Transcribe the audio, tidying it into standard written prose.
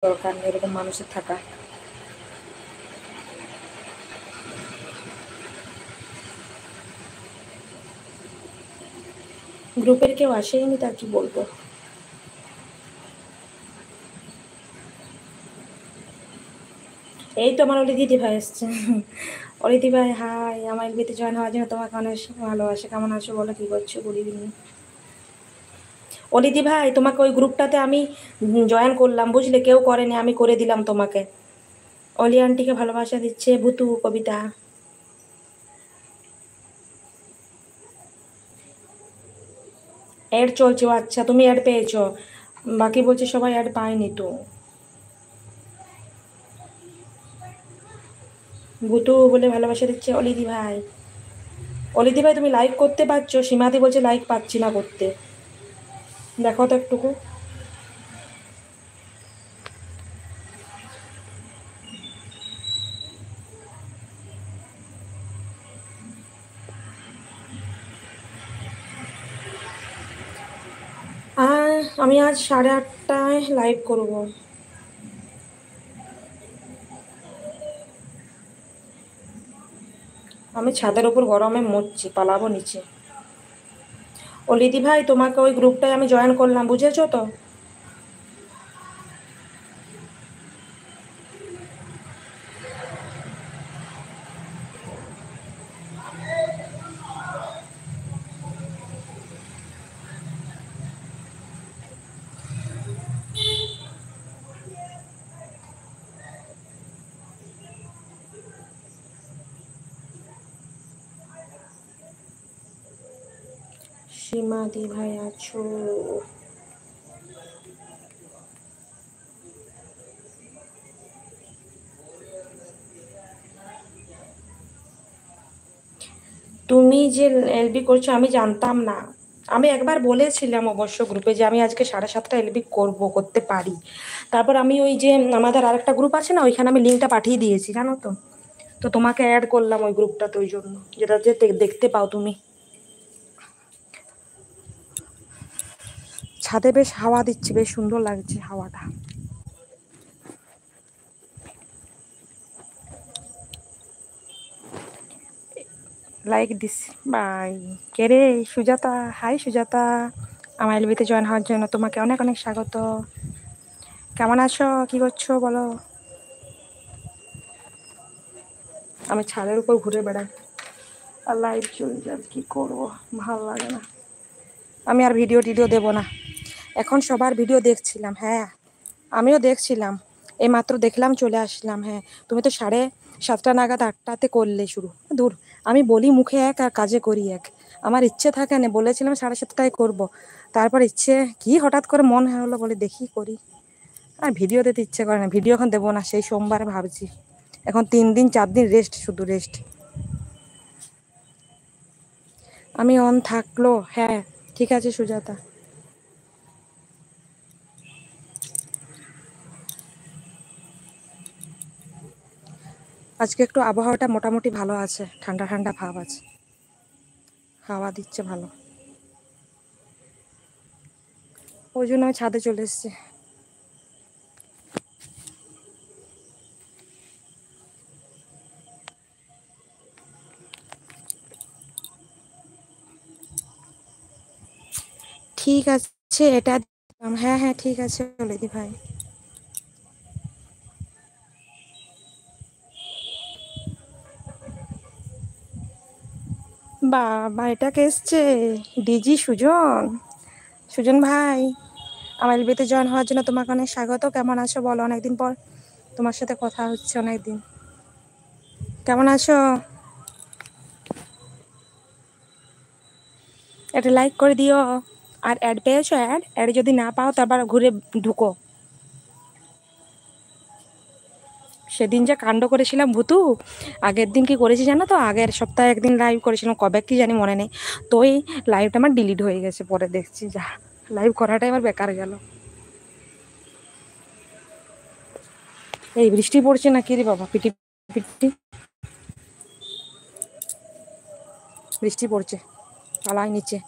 দরকার নেই এরকম মানুষের থাকা। গ্রুপের কেউ আসেনি, তা কি বলবো। এই তো আমার অলি দিদি ভাই এসছে। অলি দিদি ভাই হাই, আমার এলবিতে জয়েন হওয়ার জন্য তোমাকে অনেক ভালোবাসে। কেমন আছো বলো, কি করছো? Good evening. অলি দিদি ভাই, তোমাকে ওই গ্রুপটাতে আমি জয়েন করলাম, বুঝলে? কেউ করেনি, আমি করে দিলাম তোমাকে। অলি আন্টিকে ভালোবাসা দিচ্ছে ভুতু কবিতা। অ্যাড চলছে? ও আচ্ছা, তুমি অ্যাড পেয়েছো, বাকি বলছে সবাই অ্যাড পায়নি তো। ভুতু বলে ভালোবাসা দিচ্ছে অলিদি ভাই। অলিদি ভাই, তুমি লাইক করতে পারছো? সীমাদি বলছে লাইক পাচ্ছি না করতে, দেখো তো একটুকু। আমি আজ 8:30টায় লাইভ করব। আমি ছাদের উপর গরমে মরছি, পালাবো নিচে। অলিদি ভাই, তোমাকে ওই গ্রুপটায় আমি জয়েন করলাম, বুঝেছো তো? সীমাদি ভাই আছো? তুমি যে এলবি করছো আমি জানতাম না। আমি একবার বলেছিলাম অবশ্য গ্রুপে যে আমি আজকে 7:30 এলবি করতে পারি। তারপর আমি ওই যে আমাদের আরেকটা গ্রুপ আছে না, ওইখানে আমি লিঙ্কটা পাঠিয়ে দিয়েছি, জানো তো। তো তোমাকে অ্যাড করলাম ওই গ্রুপটাতে, ওই জন্য, যেটা যে দেখতে পাও তুমি। ছাদে বেশ হাওয়া দিচ্ছে, বেশ সুন্দর লাগছে হাওয়াটা। Like this by. কে রে? সুজাতা। হাই সুজাতা, আমার এলবিতে জয়েন হওয়ার জন্য তোমাকে অনেক অনেক স্বাগত। কেমন আছো, কি করছো বলো? আমি ছাদের উপর ঘুরে বেড়াই, আর লাইভ চলে যাক, কি করবো, ভালো লাগে না। আমি আর ভিডিও টিডিও দেবো না, এখন সবার ভিডিও দেখছিলাম। হ্যাঁ, আমিও দেখছিলাম, এই মাত্র দেখলাম, চলে আসলাম। হ্যাঁ, তুমি তো 7:30 নাগাদ 8টাতে করলে শুরু। দূর, আমি বলি মুখে এক আর কাজে করি এক। আমার ইচ্ছে থাকে না, বলেছিলাম 7:30টায় করব, তারপর ইচ্ছে কি হঠাৎ করে মন হলো বলে দেখি করি। আর ভিডিও দিতে ইচ্ছে করে না, ভিডিও এখন দেবো না, সেই সোমবারে ভাবছি। এখন 3 দিন 4 দিন রেস্ট, শুধু রেস্ট। আমি অন থাকলো, হ্যাঁ। ঠিক আছে সুজাতা। আজকে একটু আবহাওয়াটা মোটামুটি ভালো আছে, ঠান্ডা ঠান্ডা ভাব আছে, হাওয়া দিচ্ছে ভালো, ওই জন্য আমি ছাদে চলে এসেছি। ঠিক আছে, এটা দিলাম। হ্যাঁ হ্যাঁ, ঠিক আছে ললিদি ভাই। বাবা, এটা কে এসছে? ডিজি সুজন। সুজন ভাই, আমার এলবিতে জয়েন হওয়ার জন্য তোমাকে অনেক স্বাগত। কেমন আছো বলো, অনেকদিন পর তোমার সাথে কথা হচ্ছে, অনেকদিন। কেমন আছো? একটা লাইক করে দিও। আর অ্যাড পেয়েছো? অ্যাড অ্যাড যদি না পাও তারপর ঘুরে ঢুকো। সেদিন যে কাণ্ড করেছিলাম ভুতু, আগের দিন কি করেছি জানো তো? আগের সপ্তাহে একদিন লাইভ করেছিলাম, কবে কি জানি মনে নেই। তো এই লাইভটা আমার ডিলিট হয়ে গেছে, পরে দেখছি যা, লাইভ করাটাই আমার বেকার গেল। এই বৃষ্টি পড়ছে না কি রে বাবা, পিটি পিটি বৃষ্টি পড়ছে, পালাই নিচে।